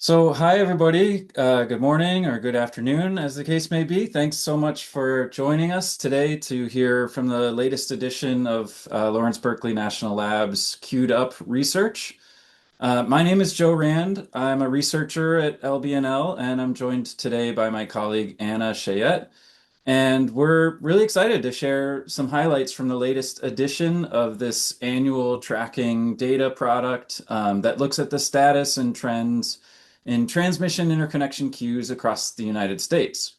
Hi everybody. Good morning or good afternoon, as the case may be. Thanks so much for joining us today to hear from the latest edition of Lawrence Berkeley National Lab's Queued Up Research. My name is Joe Rand. I'm a researcher at LBNL, and I'm joined today by my colleague Anna Chayette. And we're really excited to share some highlights from the latest edition of this annual tracking data product that looks at the status and trends in transmission interconnection queues across the United States.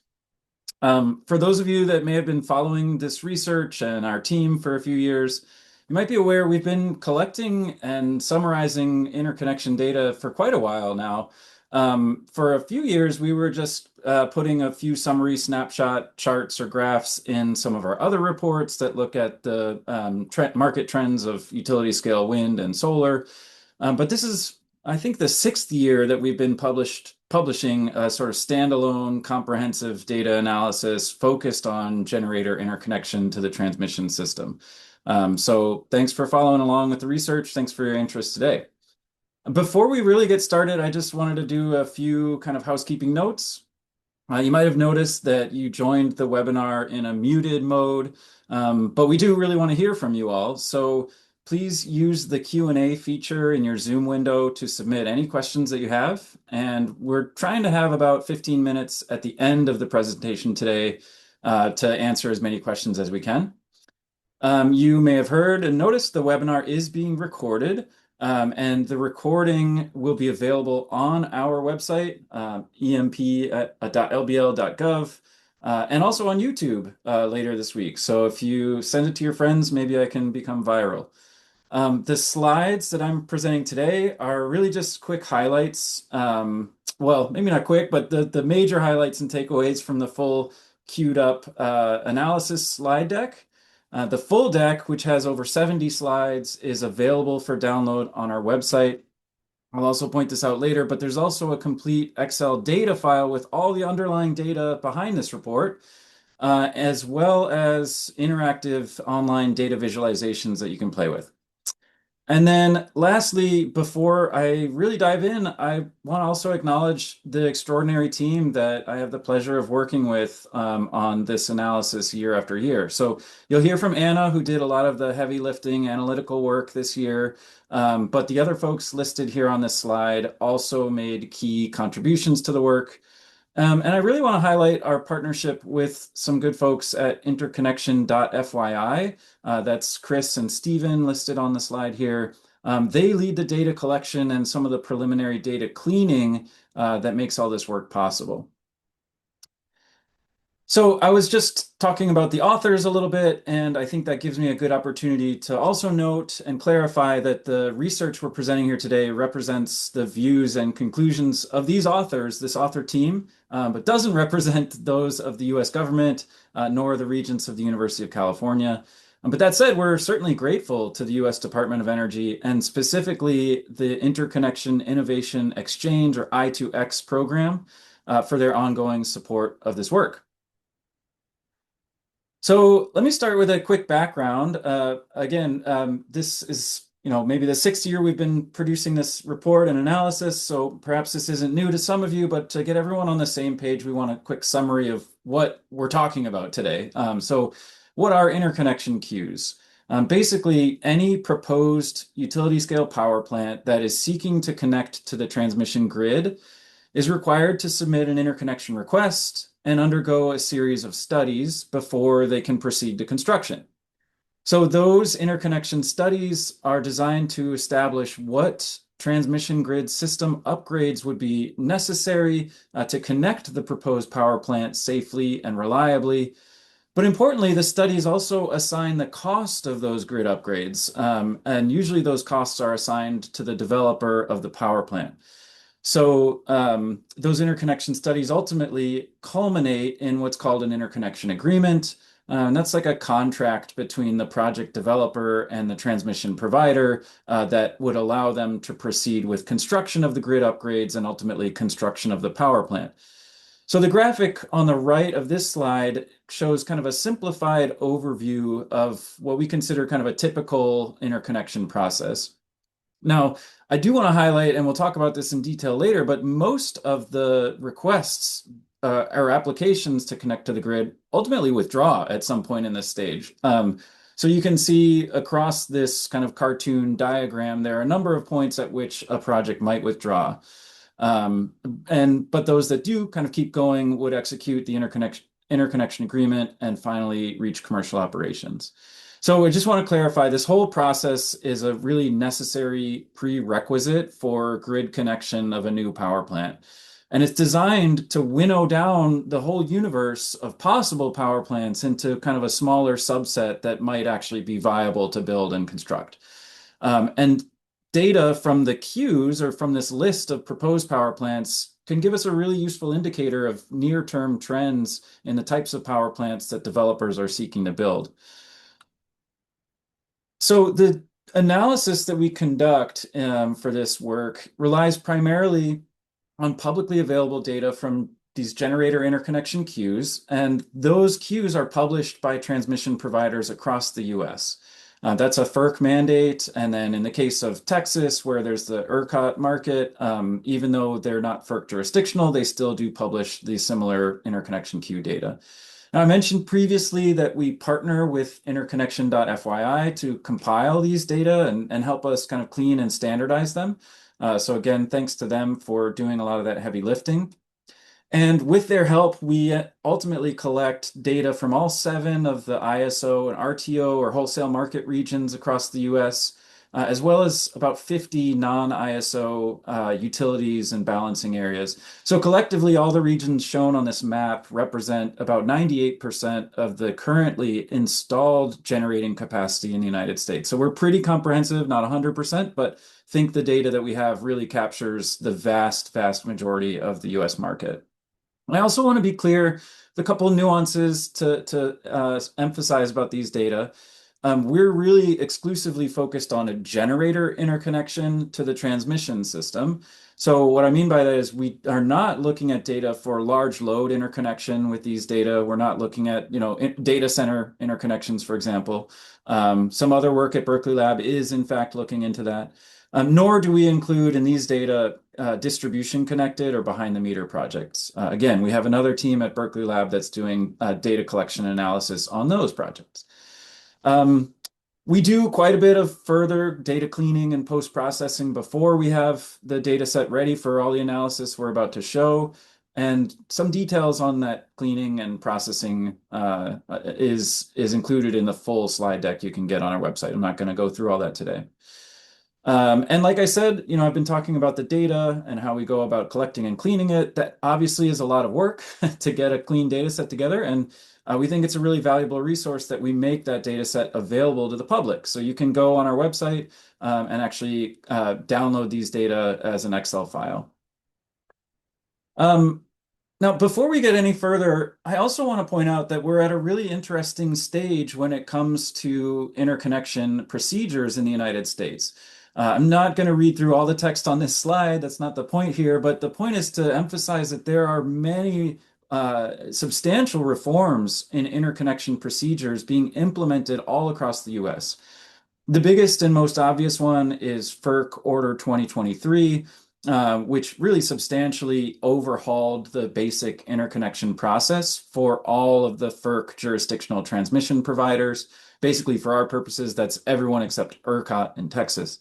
For those of you that may have been following this research and our team for a few years, you might be aware we've been collecting and summarizing interconnection data for quite a while now. For a few years, we were just putting a few summary snapshot charts or graphs in some of our other reports that look at the market trends of utility scale wind and solar. But this is, I think, the sixth year that we've been publishing a sort of standalone comprehensive data analysis focused on generator interconnection to the transmission system. So thanks for following along with the research. Thanks for your interest today. Before we really get started, I just wanted to do a few kind of housekeeping notes. You might have noticed that you joined the webinar in a muted mode, but we do really want to hear from you all. So please use the Q&A feature in your Zoom window to submit any questions that you have. And we're trying to have about 15 minutes at the end of the presentation today to answer as many questions as we can. You may have heard and noticed the webinar is being recorded. And the recording will be available on our website, emp.lbl.gov, and also on YouTube later this week. So if you send it to your friends, maybe I can become viral. The slides that I'm presenting today are really just quick highlights. Well, maybe not quick, but the major highlights and takeaways from the full queued up analysis slide deck. The full deck, which has over 70 slides, is available for download on our website. I'll also point this out later, but there's also a complete Excel data file with all the underlying data behind this report, as well as interactive online data visualizations that you can play with. And then lastly, before I really dive in, I want to also acknowledge the extraordinary team that I have the pleasure of working with on this analysis year after year. So you'll hear from Anna, who did a lot of the heavy lifting analytical work this year. But the other folks listed here on this slide also made key contributions to the work. And I really want to highlight our partnership with some good folks at Interconnection.fyi. That's Chris and Steven listed on the slide here. They lead the data collection and some of the preliminary data cleaning that makes all this work possible. So I was just talking about the authors a little bit, and I think that gives me a good opportunity to also note and clarify that the research we're presenting here today represents the views and conclusions of these authors, this author team, but doesn't represent those of the US government, nor the regents of the University of California. But that said, we're certainly grateful to the US Department of Energy and specifically the Interconnection Innovation Exchange, or I2X program, for their ongoing support of this work. So let me start with a quick background. Again, this is maybe the sixth year we've been producing this report and analysis, so perhaps this isn't new to some of you, but to get everyone on the same page, we want a quick summary of what we're talking about today. So what are interconnection queues? Basically, any proposed utility scale power plant that is seeking to connect to the transmission grid is required to submit an interconnection request and undergo a series of studies before they can proceed to construction. So those interconnection studies are designed to establish what transmission grid system upgrades would be necessary to connect the proposed power plant safely and reliably. But importantly, the studies also assign the cost of those grid upgrades, and usually those costs are assigned to the developer of the power plant. So those interconnection studies ultimately culminate in what's called an interconnection agreement. And that's like a contract between the project developer and the transmission provider that would allow them to proceed with construction of the grid upgrades and ultimately construction of the power plant. So the graphic on the right of this slide shows kind of a simplified overview of what we consider kind of a typical interconnection process. Now, I do want to highlight, and we'll talk about this in detail later, but most of the requests or applications to connect to the grid ultimately withdraw at some point in this stage. So you can see across this kind of cartoon diagram, there are a number of points at which a project might withdraw. Um, but those that do kind of keep going would execute the interconnection agreement and finally reach commercial operations. So I just want to clarify, this whole process is a really necessary prerequisite for grid connection of a new power plant. And it's designed to winnow down the whole universe of possible power plants into kind of a smaller subset that might actually be viable to build and construct. And data from the queues or from this list of proposed power plants can give us a really useful indicator of near-term trends in the types of power plants that developers are seeking to build. So the analysis that we conduct for this work relies primarily on publicly available data from these generator interconnection queues, and those queues are published by transmission providers across the US. That's a FERC mandate, and then in the case of Texas, where there's the ERCOT market, even though they're not FERC jurisdictional, they still do publish the similar interconnection queue data. Now, I mentioned previously that we partner with interconnection.fyi to compile these data and help us kind of clean and standardize them. So again, thanks to them for doing a lot of that heavy lifting. And with their help, we ultimately collect data from all 7 of the ISO and RTO or wholesale market regions across the US, as well as about 50 non-ISO utilities and balancing areas. So collectively, all the regions shown on this map represent about 98% of the currently installed generating capacity in the United States. So we're pretty comprehensive, not 100%, but think the data that we have really captures the vast, vast majority of the US market. I also want to be clear, the couple of nuances to emphasize about these data. We're really exclusively focused on a generator interconnection to the transmission system. So what I mean by that is we are not looking at data for large load interconnection with these data. We're not looking at, data center interconnections, for example. Some other work at Berkeley Lab is in fact looking into that. Nor do we include in these data distribution connected or behind the meter projects. Again, we have another team at Berkeley Lab that's doing data collection analysis on those projects. We do quite a bit of further data cleaning and post-processing before we have the data set ready for all the analysis we're about to show. And some details on that cleaning and processing is included in the full slide deck you can get on our website. I'm not going to go through all that today. And like I said, I've been talking about the data and how we go about collecting and cleaning it. That obviously is a lot of work to get a clean data set together. And we think it's a really valuable resource that we make that data set available to the public. So you can go on our website and actually download these data as an Excel file. Now, before we get any further, I also want to point out that we're at a really interesting stage when it comes to interconnection procedures in the United States. I'm not going to read through all the text on this slide. That's not the point here. But the point is to emphasize that there are many substantial reforms in interconnection procedures being implemented all across the US. The biggest and most obvious one is FERC Order 2023, which really substantially overhauled the basic interconnection process for all of the FERC jurisdictional transmission providers. Basically, for our purposes, that's everyone except ERCOT in Texas.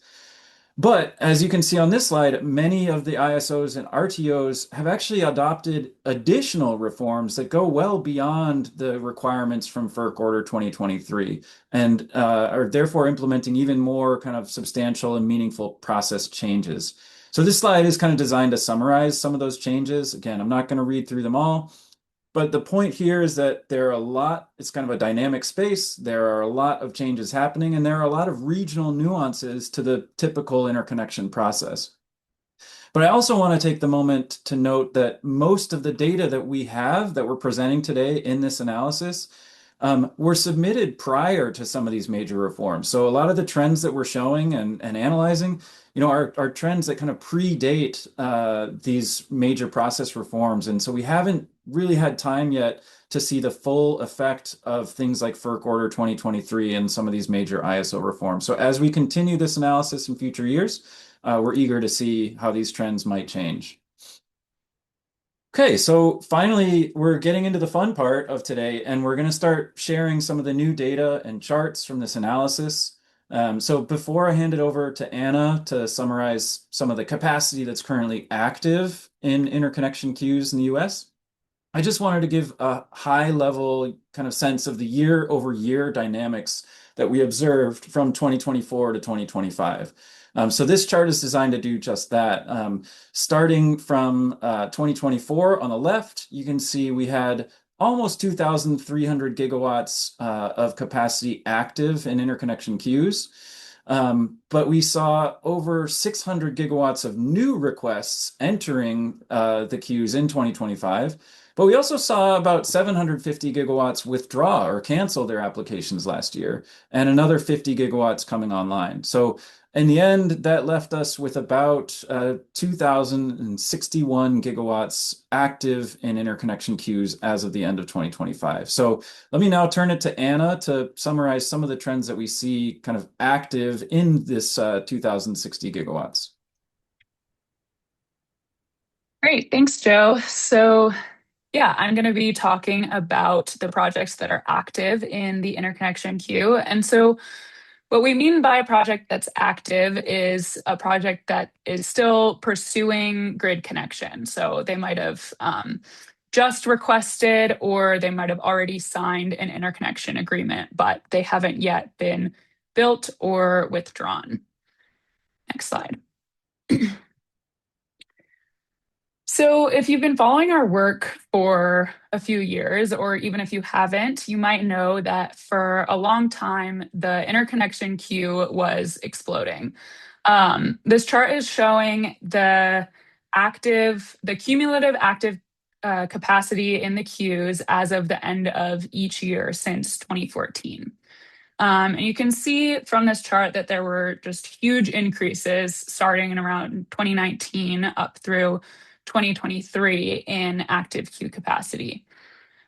But as you can see on this slide, many of the ISOs and RTOs have actually adopted additional reforms that go well beyond the requirements from FERC Order 2023 and are therefore implementing even more kind of substantial and meaningful process changes. So this slide is kind of designed to summarize some of those changes. Again, I'm not going to read through them all. But the point here is that there are a lot, it's kind of a dynamic space. There are a lot of changes happening, and there are a lot of regional nuances to the typical interconnection process. But I also want to take the moment to note that most of the data that we have that we're presenting today in this analysis were submitted prior to some of these major reforms. So a lot of the trends that we're showing and analyzing, are trends that kind of predate these major process reforms. And so we haven't really had time yet to see the full effect of things like FERC Order 2023 and some of these major ISO reforms. So as we continue this analysis in future years, we're eager to see how these trends might change. Okay, so finally, we're getting into the fun part of today, and we're going to start sharing some of the new data and charts from this analysis. So before I hand it over to Anna to summarize some of the capacity that's currently active in interconnection queues in the US, I just wanted to give a high level kind of sense of the year over year dynamics that we observed from 2024 to 2025. So this chart is designed to do just that. Starting from 2024 on the left, you can see we had almost 2,300 gigawatts of capacity active in interconnection queues. But we saw over 600 gigawatts of new requests entering the queues in 2025. But we also saw about 750 gigawatts withdraw or cancel their applications last year, and another 50 gigawatts coming online. So in the end, that left us with about 2,061 gigawatts active in interconnection queues as of the end of 2025. So let me now turn it to Anna to summarize some of the trends that we see kind of active in this 2,060 gigawatts. Great, thanks, Joe. So yeah, I'm going to be talking about the projects that are active in the interconnection queue. And so, what we mean by a project that's active is a project that is still pursuing grid connection. So, they might have just requested or they might have already signed an interconnection agreement, but they haven't yet been built or withdrawn. Next slide. So, if you've been following our work for a few years, or even if you haven't, you might know that for a long time, the interconnection queue was exploding. This chart is showing the cumulative active capacity in the queues as of the end of each year since 2014. And you can see from this chart that there were just huge increases starting in around 2019 up through 2023 in active queue capacity.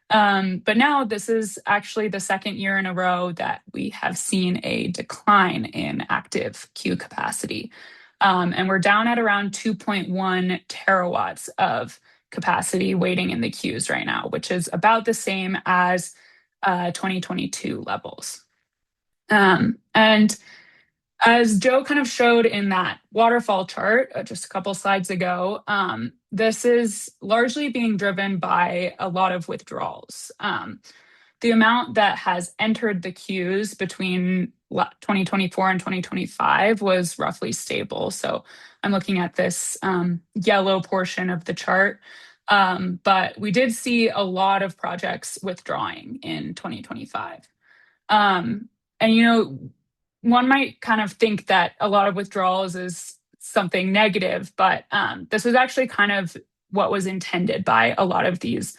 But now this is actually the second year in a row that we have seen a decline in active queue capacity. And we're down at around 2.1 terawatts of capacity waiting in the queues right now, which is about the same as 2022 levels. And as Joe kind of showed in that waterfall chart just a couple slides ago, this is largely being driven by a lot of withdrawals. The amount that has entered the queues between 2024 and 2025 was roughly stable. So I'm looking at this yellow portion of the chart. But we did see a lot of projects withdrawing in 2025. And, one might kind of think that a lot of withdrawals is something negative, but this was actually kind of what was intended by a lot of these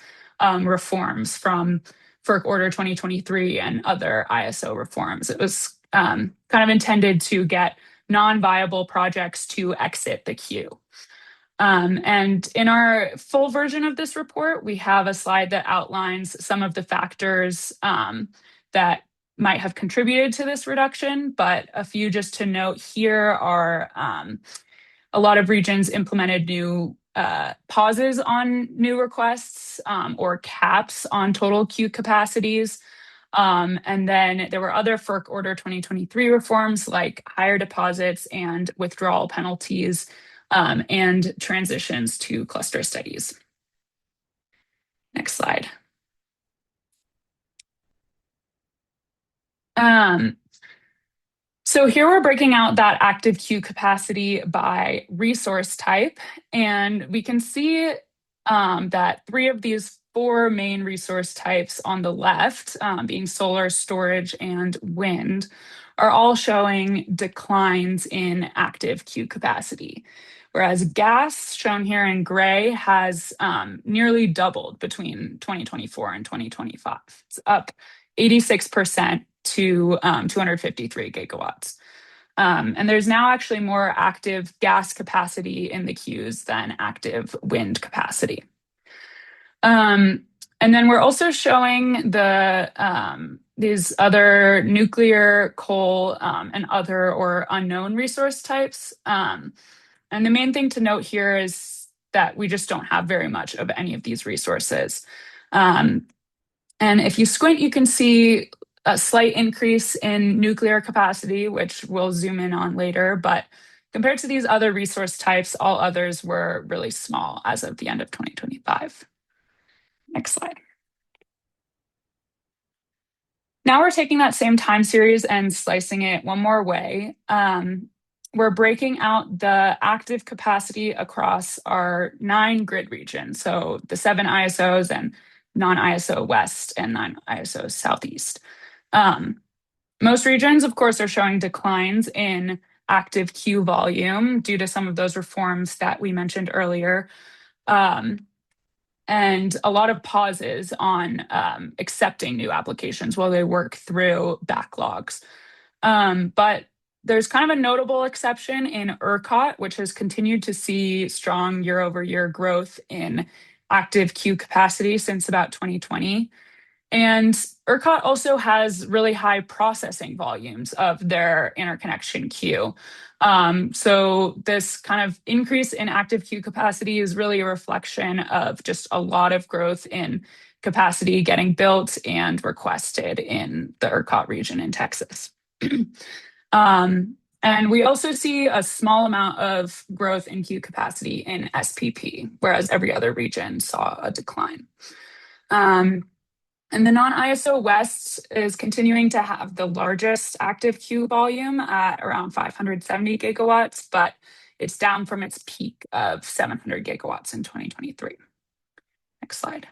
reforms from FERC Order 2023 and other ISO reforms. It was kind of intended to get non-viable projects to exit the queue. And in our full version of this report, we have a slide that outlines some of the factors that might have contributed to this reduction, but a few just to note here are a lot of regions implemented new pauses on new requests or caps on total queue capacities. And then there were other FERC Order 2023 reforms like higher deposits and withdrawal penalties and transitions to cluster studies. Next slide. So here we're breaking out that active queue capacity by resource type, and we can see that three of these four main resource types on the left, being solar, storage, and wind, are all showing declines in active queue capacity. Whereas gas, shown here in gray, has nearly doubled between 2024 and 2025. It's up 86% to 253 gigawatts. And there's now actually more active gas capacity in the queues than active wind capacity. Um, and then we're also showing these other nuclear, coal, and other or unknown resource types. And the main thing to note here is that we just don't have very much of any of these resources. Um, and if you squint, you can see a slight increase in nuclear capacity, which we'll zoom in on later. But compared to these other resource types, all others were really small as of the end of 2025. Next slide. Now we're taking that same time series and slicing it one more way. We're breaking out the active capacity across our 9 grid regions. So the 7 ISOs and non-ISO West and non-ISO Southeast. Um, Most regions, of course, are showing declines in active queue volume due to some of those reforms that we mentioned earlier. Um, and a lot of pauses on accepting new applications while they work through backlogs. But there's kind of a notable exception in ERCOT, which has continued to see strong year over year growth in active queue capacity since about 2020. And ERCOT also has really high processing volumes of their interconnection queue. So this kind of increase in active queue capacity is really a reflection of just a lot of growth in capacity getting built and requested in the ERCOT region in Texas. And we also see a small amount of growth in queue capacity in SPP, whereas every other region saw a decline. Um, and the non-ISO West is continuing to have the largest active queue volume at around 570 gigawatts, but it's down from its peak of 700 gigawatts in 2023. Next slide.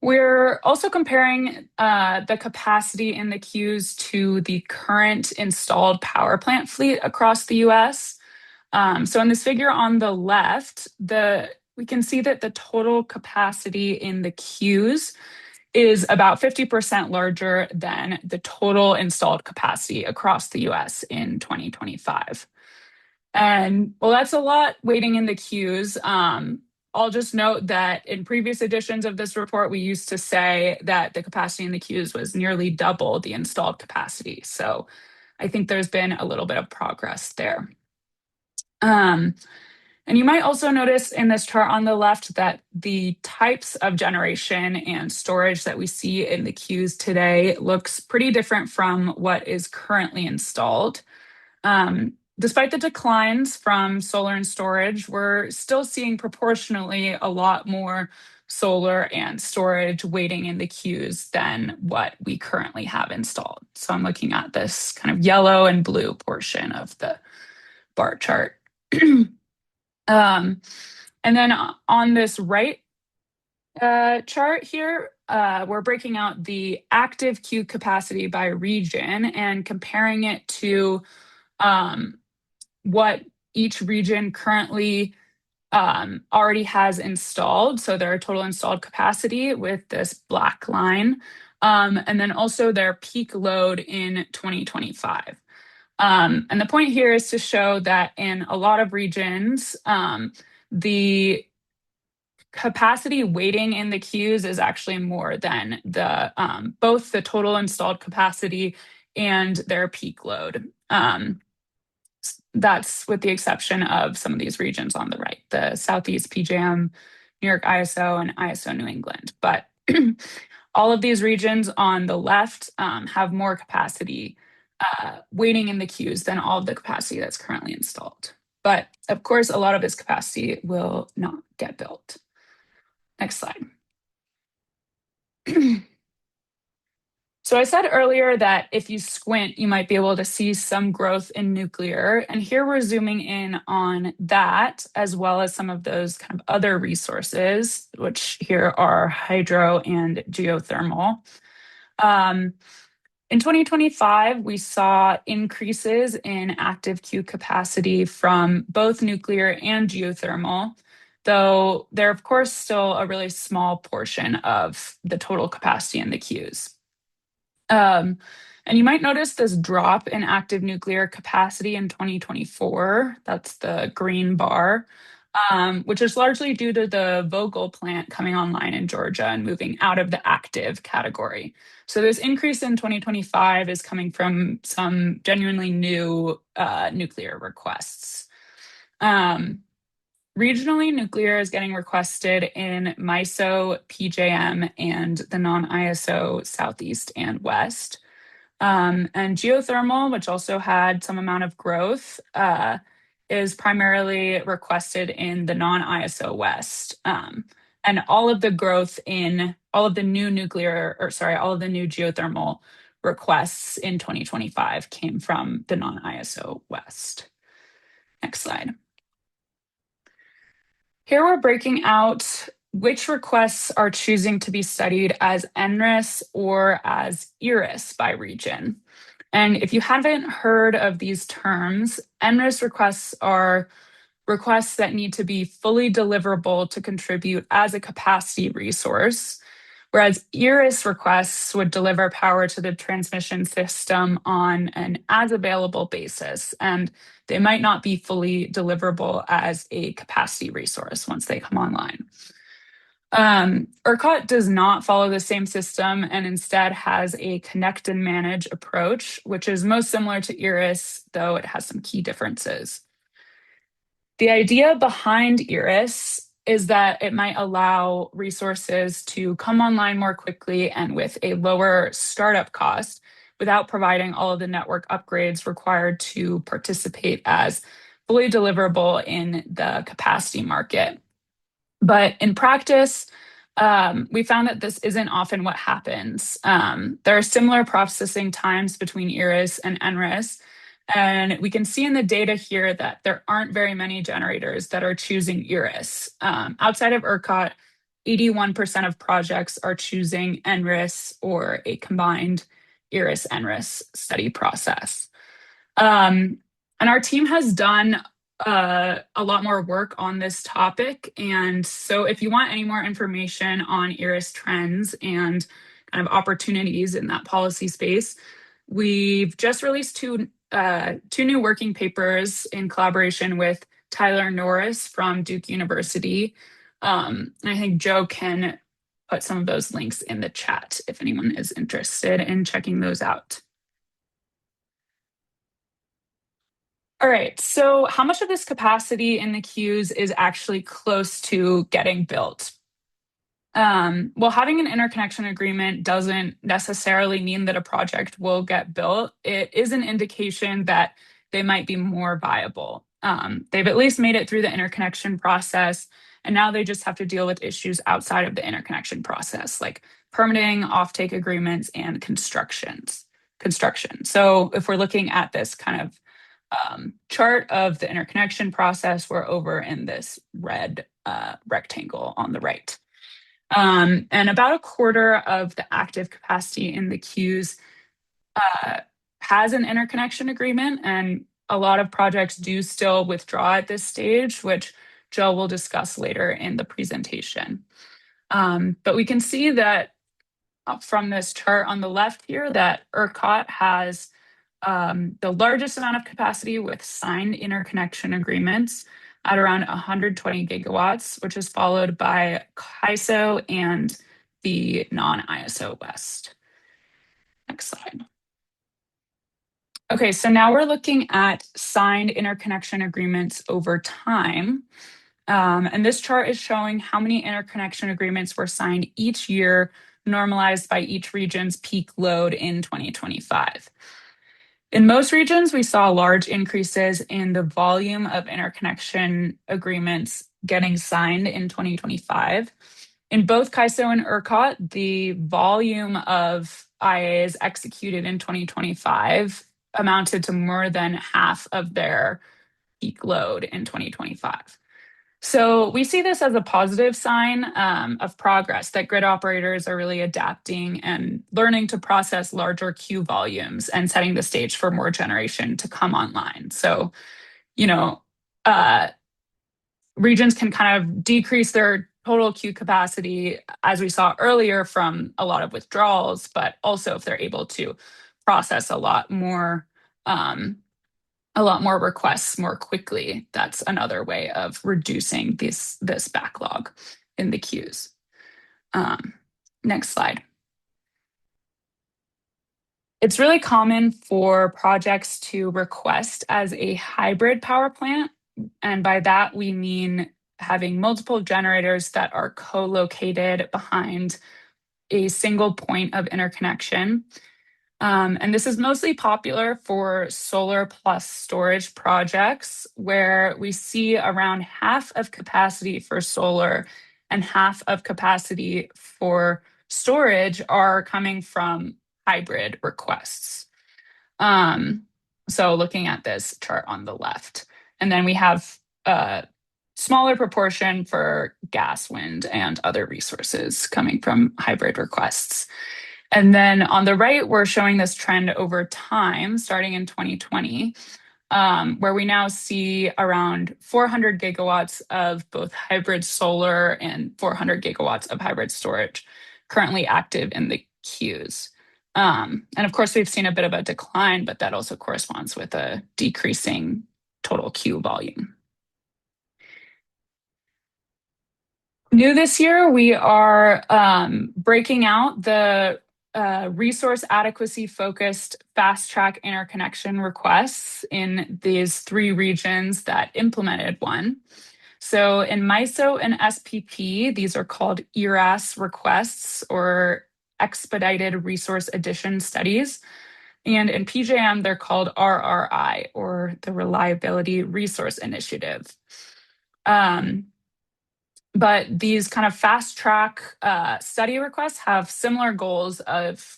We're also comparing the capacity in the queues to the current installed power plant fleet across the US. So in this figure on the left, we can see that the total capacity in the queues is about 50% larger than the total installed capacity across the US in 2025. And well, that's a lot waiting in the queues. I'll just note that in previous editions of this report, we used to say that the capacity in the queues was nearly double the installed capacity. So I think there's been a little bit of progress there. Um, and you might also notice in this chart on the left that the types of generation and storage that we see in the queues today looks pretty different from what is currently installed. Despite the declines from solar and storage, we're still seeing proportionally a lot more solar and storage waiting in the queues than what we currently have installed. So I'm looking at this kind of yellow and blue portion of the bar chart. And then on this right chart here, we're breaking out the active queue capacity by region and comparing it to what each region currently already has installed. So their total installed capacity with this black line, and then also their peak load in 2025. And the point here is to show that in a lot of regions, the capacity waiting in the queues is actually more than the both the total installed capacity and their peak load. That's with the exception of some of these regions on the right, the Southeast PJM, New York ISO, and ISO New England. But all of these regions on the left have more capacity waiting in the queues than all of the capacity that's currently installed. But of course, a lot of this capacity will not get built. Next slide. So I said earlier that if you squint, you might be able to see some growth in nuclear. And here we're zooming in on that, as well as some of those kind of other resources, which here are hydro and geothermal. In 2025, we saw increases in active queue capacity from both nuclear and geothermal, though they're, of course, still a really small portion of the total capacity in the queues. And you might notice this drop in active nuclear capacity in 2024. That's the green bar. which is largely due to the Vogtle plant coming online in Georgia and moving out of the active category. So this increase in 2025 is coming from some genuinely new nuclear requests. Um, Regionally, nuclear is getting requested in MISO, PJM, and the non-ISO Southeast and West. And geothermal, which also had some amount of growth, is primarily requested in the non-ISO West. And all of the growth in all of the new nuclear, or sorry, all of the new geothermal requests in 2025 came from the non-ISO West. Next slide. Here we're breaking out which requests are choosing to be studied as NRIS or as ERIS by region. And if you haven't heard of these terms, NRIS requests are requests that need to be fully deliverable to contribute as a capacity resource, whereas ERIS requests would deliver power to the transmission system on an as available basis, and they might not be fully deliverable as a capacity resource once they come online. ERCOT does not follow the same system and instead has a connect and manage approach, which is most similar to ERIS, though it has some key differences. The idea behind ERIS is that it might allow resources to come online more quickly and with a lower startup cost without providing all of the network upgrades required to participate as fully deliverable in the capacity market. But in practice, we found that this isn't often what happens. There are similar processing times between ERIS and NRIS, and we can see in the data here that there aren't very many generators that are choosing ERIS. Outside of ERCOT, 81% of projects are choosing NRIS or a combined ERIS-NRIS study process. And our team has done a lot more work on this topic. And so, if you want any more information on ERIS trends and kind of opportunities in that policy space, we've just released two new working papers in collaboration with Tyler Norris from Duke University. And I think Joe can put some of those links in the chat if anyone is interested in checking those out. All right, so how much of this capacity in the queues is actually close to getting built? Well, having an interconnection agreement doesn't necessarily mean that a project will get built. It is an indication that they might be more viable. They've at least made it through the interconnection process, and now they just have to deal with issues outside of the interconnection process, like permitting, offtake agreements, and construction. So if we're looking at this kind of chart of the interconnection process, we're over in this red rectangle on the right. And about a quarter of the active capacity in the queues has an interconnection agreement, and a lot of projects do still withdraw at this stage, which Joe will discuss later in the presentation. But we can see that from this chart on the left here that ERCOT has the largest amount of capacity with signed interconnection agreements at around 120 gigawatts, which is followed by CAISO and the non-ISO West. Next slide. Okay, so now we're looking at signed interconnection agreements over time. And this chart is showing how many interconnection agreements were signed each year, normalized by each region's peak load in 2025. In most regions, we saw large increases in the volume of interconnection agreements getting signed in 2025. In both CAISO and ERCOT, the volume of IAs executed in 2025 amounted to more than half of their peak load in 2025. So we see this as a positive sign of progress that grid operators are really adapting and learning to process larger queue volumes and setting the stage for more generation to come online. So, you know, uh, regions can kind of decrease their total queue capacity, as we saw earlier, from a lot of withdrawals, but also if they're able to process a lot more a lot more requests more quickly. That's another way of reducing this backlog in the queues. Um, Next slide. It's really common for projects to request as a hybrid power plant. And by that, we mean having multiple generators that are co-located behind a single point of interconnection. And this is mostly popular for solar plus storage projects, where we see around half of capacity for solar and half of capacity for storage are coming from hybrid requests. Um, so looking at this chart on the left, and then we have a smaller proportion for gas, wind, and other resources coming from hybrid requests. And then on the right, we're showing this trend over time, starting in 2020, where we now see around 400 gigawatts of both hybrid solar and 400 gigawatts of hybrid storage currently active in the queues. And of course, we've seen a bit of a decline, but that also corresponds with a decreasing total queue volume. New this year, we are breaking out the resource adequacy focused fast track interconnection requests in these three regions that implemented one. So in MISO and SPP, these are called ERAS requests or expedited resource addition studies. And in PJM, they're called RRI or the Reliability Resource Initiative. But these kind of fast track study requests have similar goals of,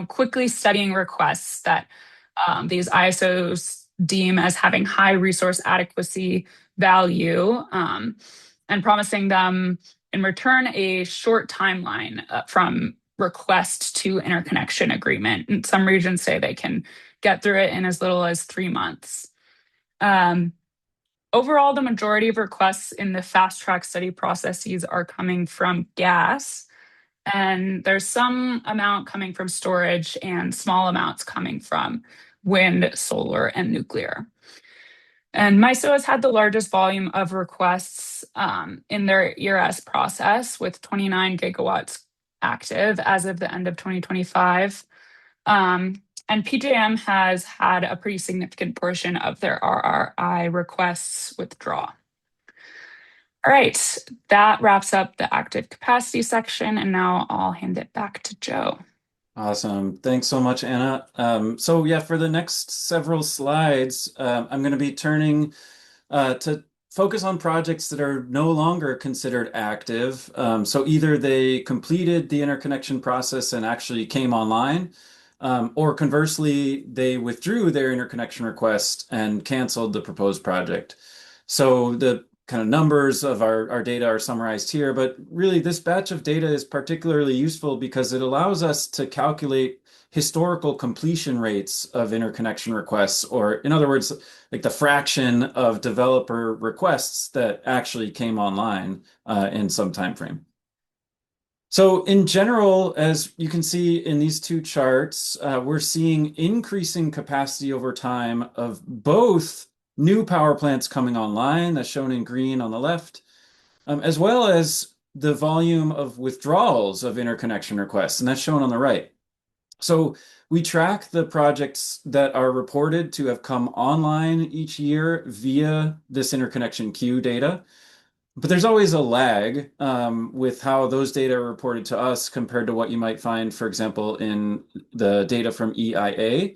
quickly studying requests that these ISOs deem as having high resource adequacy value, and promising them in return a short timeline from request to interconnection agreement. And some regions say they can get through it in as little as 3 months. Overall, the majority of requests in the fast track study processes are coming from gas, and there's some amount coming from storage and small amounts coming from wind, solar, and nuclear. And MISO has had the largest volume of requests in their ERS process, with 29 gigawatts active as of the end of 2025. And PJM has had a pretty significant portion of their RRI requests withdraw. All right, that wraps up the active capacity section, and now I'll hand it back to Joe. Awesome. Thanks so much, Anna. So yeah, for the next several slides, I'm going to be turning to focus on projects that are no longer considered active. So either they completed the interconnection process and actually came online, or conversely, they withdrew their interconnection request and canceled the proposed project. So the kind of numbers of our data are summarized here, but really this batch of data is particularly useful because it allows us to calculate historical completion rates of interconnection requests, or in other words, like the fraction of developer requests that actually came online in some time frame. So in general, as you can see in these two charts, we're seeing increasing capacity over time of both new power plants coming online, that's shown in green on the left, as well as the volume of withdrawals of interconnection requests, and that's shown on the right. So we track the projects that are reported to have come online each year via this interconnection queue data. But there's always a lag with how those data are reported to us compared to what you might find, for example, in the data from EIA.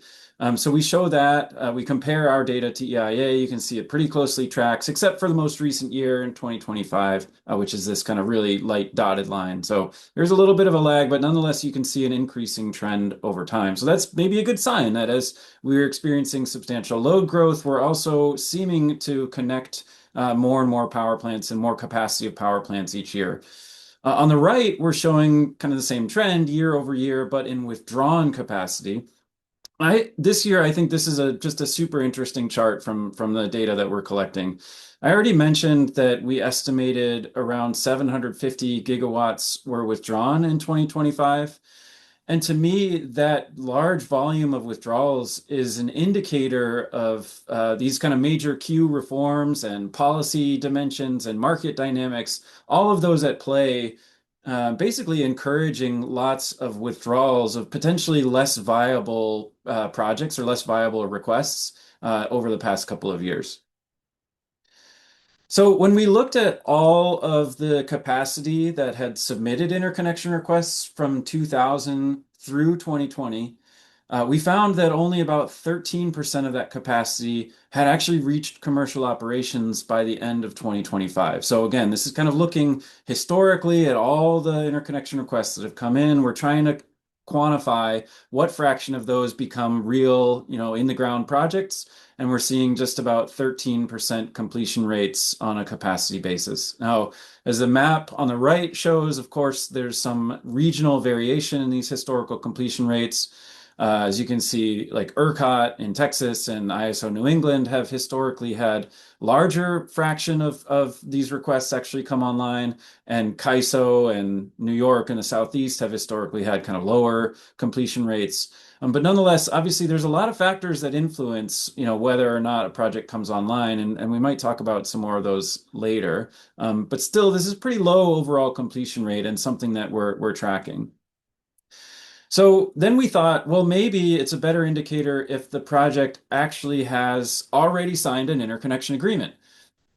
So we show that, we compare our data to EIA. You can see it pretty closely tracks, except for the most recent year in 2025, which is this kind of really light dotted line. So there's a little bit of a lag, but nonetheless, you can see an increasing trend over time. So that's maybe a good sign that as we're experiencing substantial load growth, we're also seeming to connect more and more power plants and more capacity of power plants each year. On the right, we're showing kind of the same trend year over year, but in withdrawn capacity. This year, I think this is just a super interesting chart from the data that we're collecting. I already mentioned that we estimated around 750 gigawatts were withdrawn in 2025. And to me, that large volume of withdrawals is an indicator of these kind of major queue reforms and policy dimensions and market dynamics, all of those at play, basically encouraging lots of withdrawals of potentially less viable projects or less viable requests over the past couple of years. So when we looked at all of the capacity that had submitted interconnection requests from 2000 through 2020, we found that only about 13% of that capacity had actually reached commercial operations by the end of 2025. So again, this is kind of looking historically at all the interconnection requests that have come in. We're trying to quantify what fraction of those become real, in the ground projects. And we're seeing just about 13% completion rates on a capacity basis. Now, as the map on the right shows, of course, there's some regional variation in these historical completion rates. As you can see, like ERCOT in Texas and ISO New England have historically had larger fraction of these requests actually come online, and CAISO and New York in the Southeast have historically had kind of lower completion rates. But nonetheless, obviously, there's a lot of factors that influence, whether or not a project comes online, and we might talk about some more of those later. But still, this is pretty low overall completion rate and something that we're tracking. So then we thought, well, maybe it's a better indicator if the project actually has already signed an interconnection agreement.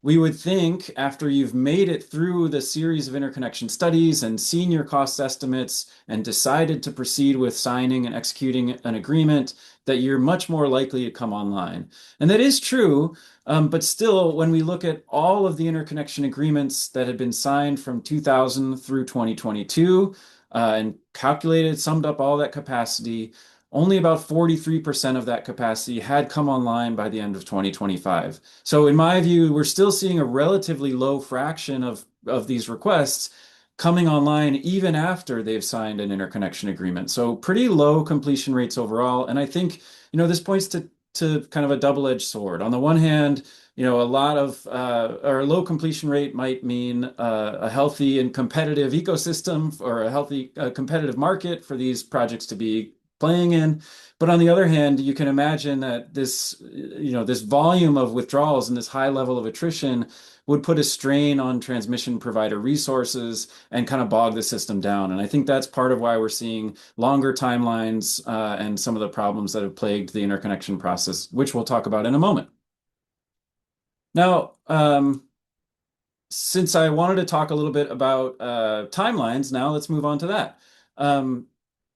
We would think after you've made it through the series of interconnection studies and seen your cost estimates and decided to proceed with signing and executing an agreement, that you're much more likely to come online. And that is true, but still, when we look at all of the interconnection agreements that had been signed from 2000 through 2022 and calculated, summed up all that capacity, only about 43% of that capacity had come online by the end of 2025. So in my view, we're still seeing a relatively low fraction of these requests coming online even after they've signed an interconnection agreement. So pretty low completion rates overall. And I think, this points to kind of a double-edged sword. On the one hand, a lot of or a low completion rate might mean a healthy and competitive ecosystem or a healthy competitive market for these projects to be playing in. But on the other hand, you can imagine that this volume of withdrawals and this high level of attrition would put a strain on transmission provider resources and kind of bog the system down. And I think that's part of why we're seeing longer timelines and some of the problems that have plagued the interconnection process, which we'll talk about in a moment. Now, since I wanted to talk a little bit about timelines, now let's move on to that.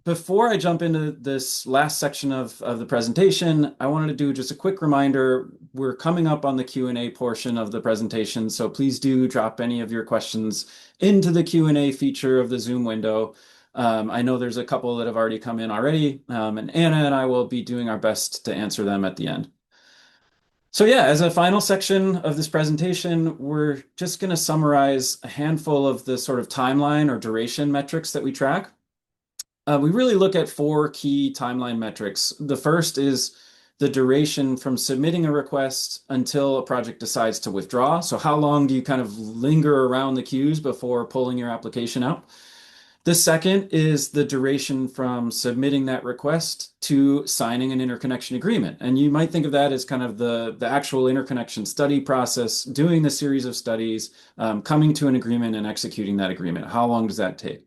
Before I jump into this last section of the presentation, I wanted to do just a quick reminder. We're coming up on the Q&A portion of the presentation, so please do drop any of your questions into the Q&A feature of the Zoom window. I know there's a couple that have already come in already, and Anna and I will be doing our best to answer them at the end. So yeah, as a final section of this presentation, we're just going to summarize a handful of the sort of timeline or duration metrics that we track. We really look at four key timeline metrics. The first is the duration from submitting a request until a project decides to withdraw. So how long do you kind of linger around the queues before pulling your application out? The second is the duration from submitting that request to signing an interconnection agreement. And you might think of that as kind of the actual interconnection study process, doing the series of studies, coming to an agreement and executing that agreement. How long does that take?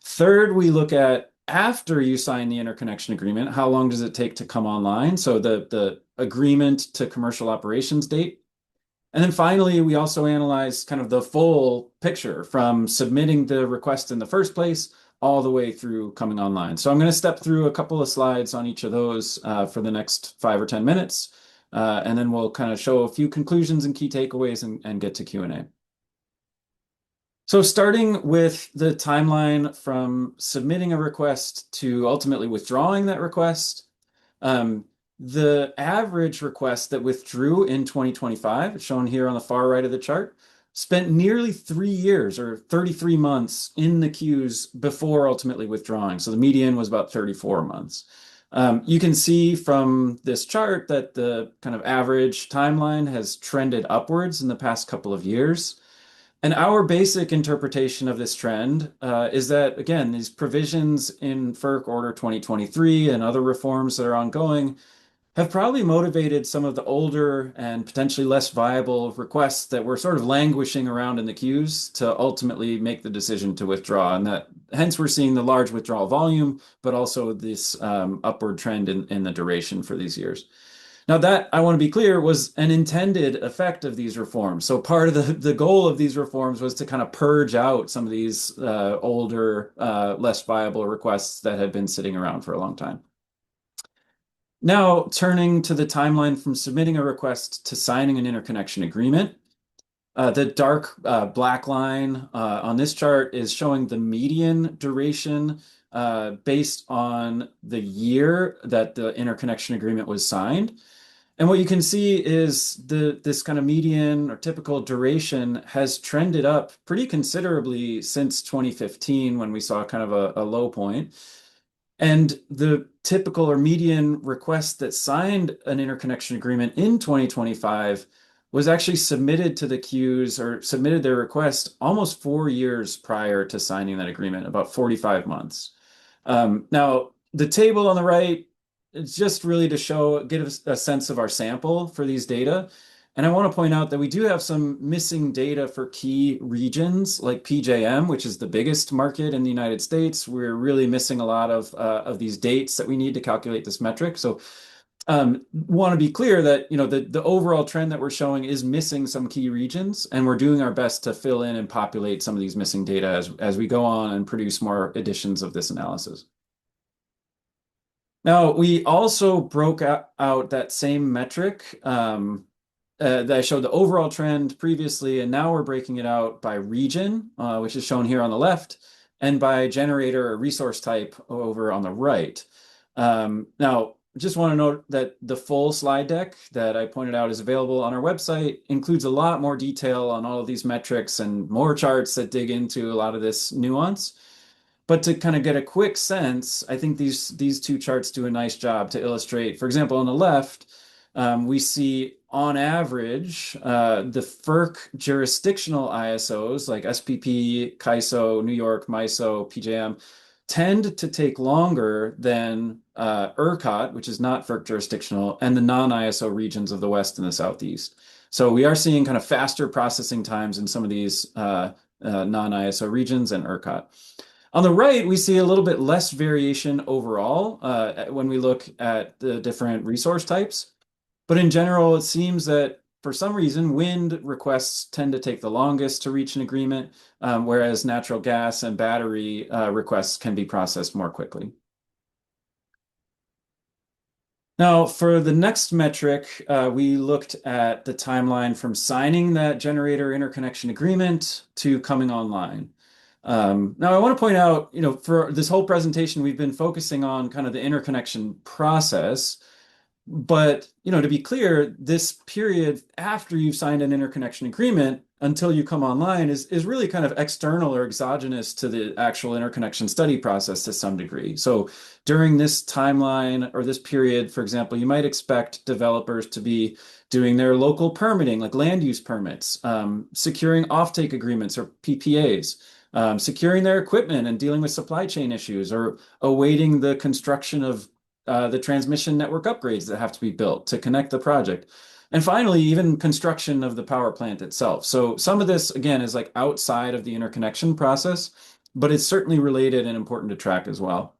Third, we look at after you sign the interconnection agreement, how long does it take to come online? So the agreement to commercial operations date. And then finally, we also analyze kind of the full picture from submitting the request in the first place all the way through coming online. So I'm going to step through a couple of slides on each of those for the next 5 or 10 minutes. And then we'll kind of show a few conclusions and key takeaways and get to Q&A. So starting with the timeline from submitting a request to ultimately withdrawing that request, the average request that withdrew in 2025, shown here on the far right of the chart, spent nearly 3 years or 33 months in the queues before ultimately withdrawing. So the median was about 34 months. You can see from this chart that the kind of average timeline has trended upwards in the past couple of years. And our basic interpretation of this trend is that, again, these provisions in FERC Order 2023 and other reforms that are ongoing have probably motivated some of the older and potentially less viable requests that were sort of languishing around in the queues to ultimately make the decision to withdraw. And that hence we're seeing the large withdrawal volume, but also this upward trend in the duration for these years. Now, that, I want to be clear, was an intended effect of these reforms. So part of the goal of these reforms was to kind of purge out some of these older, less viable requests that had been sitting around for a long time. Now, turning to the timeline from submitting a request to signing an interconnection agreement, the dark black line on this chart is showing the median duration based on the year that the interconnection agreement was signed. And what you can see is this kind of median or typical duration has trended up pretty considerably since 2015 when we saw kind of a low point. And the typical or median request that signed an interconnection agreement in 2025 was actually submitted to the queues or submitted their request almost 4 years prior to signing that agreement, about 45 months. Now, the table on the right, it's just really to show, get a sense of our sample for these data. And I want to point out that we do have some missing data for key regions like PJM, which is the biggest market in the United States. We're really missing a lot of these dates that we need to calculate this metric. So want to be clear that the overall trend that we're showing is missing some key regions, and we're doing our best to fill in and populate some of these missing data as we go on and produce more editions of this analysis. Now, we also broke out that same metric that I showed the overall trend previously, and now we're breaking it out by region, which is shown here on the left, and by generator or resource type over on the right. Now, just want to note that the full slide deck that I pointed out is available on our website, includes a lot more detail on all of these metrics and more charts that dig into a lot of this nuance. But to kind of get a quick sense, I think these two charts do a nice job to illustrate. For example, on the left, we see on average the FERC jurisdictional ISOs like SPP, CAISO, New York, MISO, PJM tend to take longer than ERCOT, which is not FERC jurisdictional, and the non-ISO regions of the West and the Southeast. So we are seeing kind of faster processing times in some of these non-ISO regions and ERCOT. On the right, we see a little bit less variation overall when we look at the different resource types. But in general, it seems that for some reason, wind requests tend to take the longest to reach an agreement, whereas natural gas and battery requests can be processed more quickly. Now, for the next metric, we looked at the timeline from signing that generator interconnection agreement to coming online. Now, I want to point out, for this whole presentation, we've been focusing on kind of the interconnection process. But, to be clear, this period after you've signed an interconnection agreement until you come online is really kind of external or exogenous to the actual interconnection study process to some degree. So during this timeline or this period, for example, you might expect developers to be doing their local permitting, like land use permits, securing offtake agreements or PPAs, securing their equipment and dealing with supply chain issues, or awaiting the construction of the transmission network upgrades that have to be built to connect the project. And finally, even construction of the power plant itself. So some of this, again, is like outside of the interconnection process, but it's certainly related and important to track as well.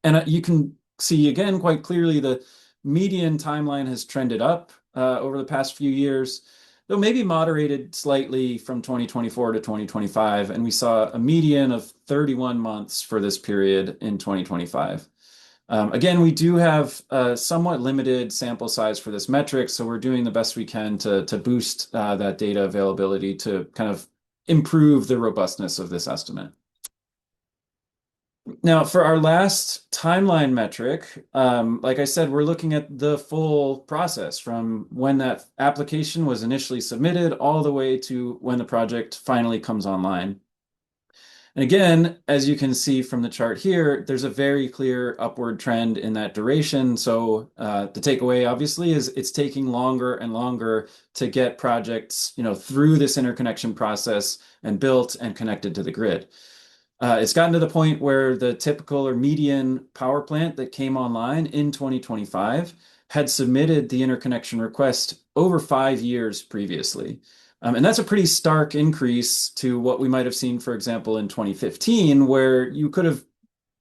And you can see, again, quite clearly the median timeline has trended up over the past few years, though maybe moderated slightly from 2024 to 2025. And we saw a median of 31 months for this period in 2025. Again, we do have a somewhat limited sample size for this metric, so we're doing the best we can to boost that data availability to kind of improve the robustness of this estimate. Now, for our last timeline metric, like I said, we're looking at the full process from when that application was initially submitted all the way to when the project finally comes online. And again, as you can see from the chart here, there's a very clear upward trend in that duration. So the takeaway obviously is it's taking longer and longer to get projects, through this interconnection process and built and connected to the grid. It's gotten to the point where the typical or median power plant that came online in 2025 had submitted the interconnection request over 5 years previously. And that's a pretty stark increase to what we might have seen, for example, in 2015, where you could have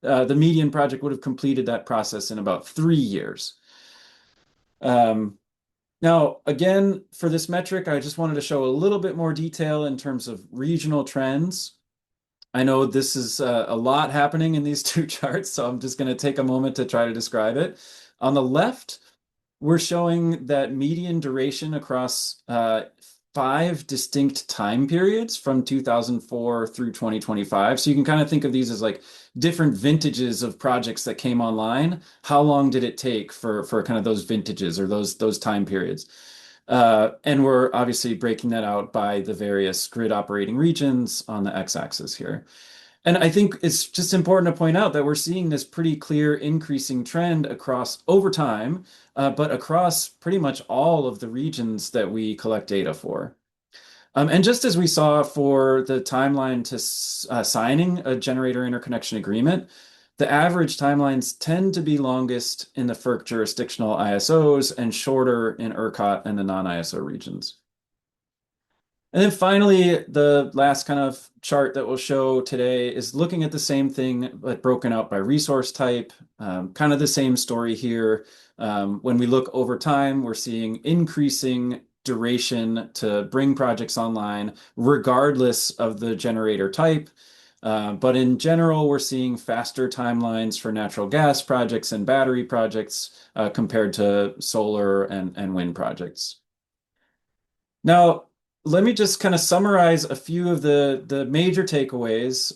the median project would have completed that process in about 3 years. Um, Now, again, for this metric, I just wanted to show a little bit more detail in terms of regional trends. I know this is a lot happening in these two charts, so I'm just going to take a moment to try to describe it. On the left, we're showing that median duration across 5 distinct time periods from 2004 through 2025. So you can kind of think of these as like different vintages of projects that came online. How long did it take for kind of those vintages or those time periods? And we're obviously breaking that out by the various grid operating regions on the x-axis here. And I think it's just important to point out that we're seeing this pretty clear increasing trend across over time, but across pretty much all of the regions that we collect data for. And just as we saw for the timeline to signing a generator interconnection agreement, the average timelines tend to be longest in the FERC jurisdictional ISOs and shorter in ERCOT and the non-ISO regions. And then finally, the last kind of chart that we'll show today is looking at the same thing, but broken out by resource type. Kind of the same story here. When we look over time, we're seeing increasing duration to bring projects online, regardless of the generator type. But in general, we're seeing faster timelines for natural gas projects and battery projects compared to solar and wind projects. Now, let me just kind of summarize a few of the major takeaways.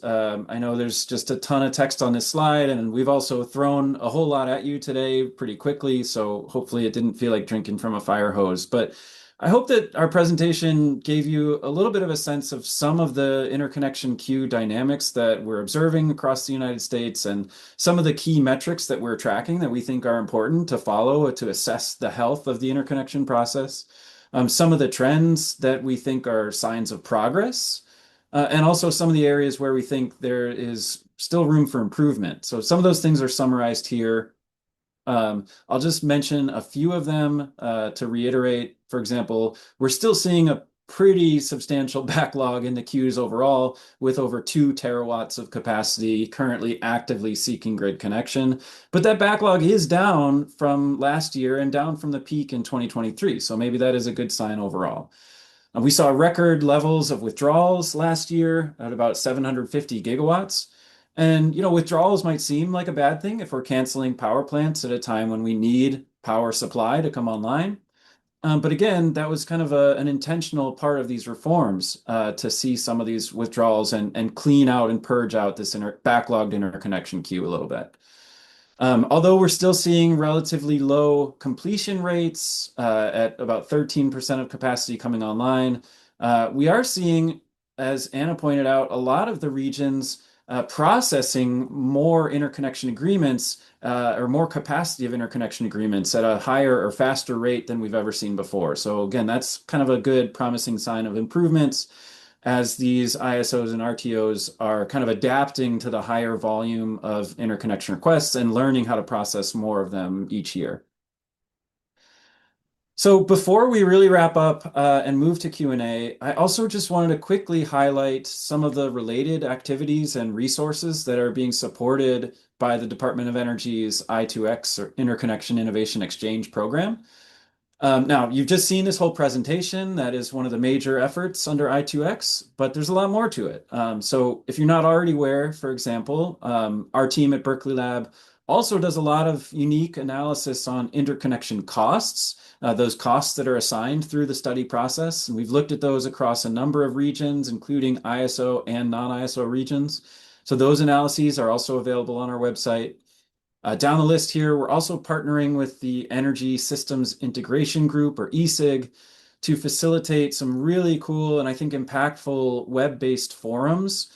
I know there's just a ton of text on this slide, and we've also thrown a whole lot at you today pretty quickly, so hopefully it didn't feel like drinking from a fire hose. But I hope that our presentation gave you a little bit of a sense of some of the interconnection queue dynamics that we're observing across the United States and some of the key metrics that we're tracking that we think are important to follow to assess the health of the interconnection process. Some of the trends that we think are signs of progress, and also some of the areas where we think there is still room for improvement. So some of those things are summarized here. I'll just mention a few of them to reiterate. For example, we're still seeing a pretty substantial backlog in the queues overall, with over 2 terawatts of capacity currently actively seeking grid connection. But that backlog is down from last year and down from the peak in 2023. So maybe that is a good sign overall. We saw record levels of withdrawals last year at about 750 gigawatts. And, withdrawals might seem like a bad thing if we're canceling power plants at a time when we need power supply to come online. But again, that was kind of an intentional part of these reforms to see some of these withdrawals and clean out and purge out this backlogged interconnection queue a little bit. Although we're still seeing relatively low completion rates at about 13% of capacity coming online, we are seeing, as Anna pointed out, a lot of the regions processing more interconnection agreements or more capacity of interconnection agreements at a higher or faster rate than we've ever seen before. So again, that's kind of a good promising sign of improvements as these ISOs and RTOs are kind of adapting to the higher volume of interconnection requests and learning how to process more of them each year. So before we really wrap up and move to Q&A, I also just wanted to quickly highlight some of the related activities and resources that are being supported by the Department of Energy's I2X, or Interconnection Innovation Exchange program. Now, you've just seen this whole presentation. That is one of the major efforts under I2X, but there's a lot more to it. So if you're not already aware, for example, our team at Berkeley Lab also does a lot of unique analysis on interconnection costs, those costs that are assigned through the study process. And we've looked at those across a number of regions, including ISO and non-ISO regions. So those analyses are also available on our website. Down the list here, we're also partnering with the Energy Systems Integration Group, or ESIG, to facilitate some really cool and I think impactful web-based forums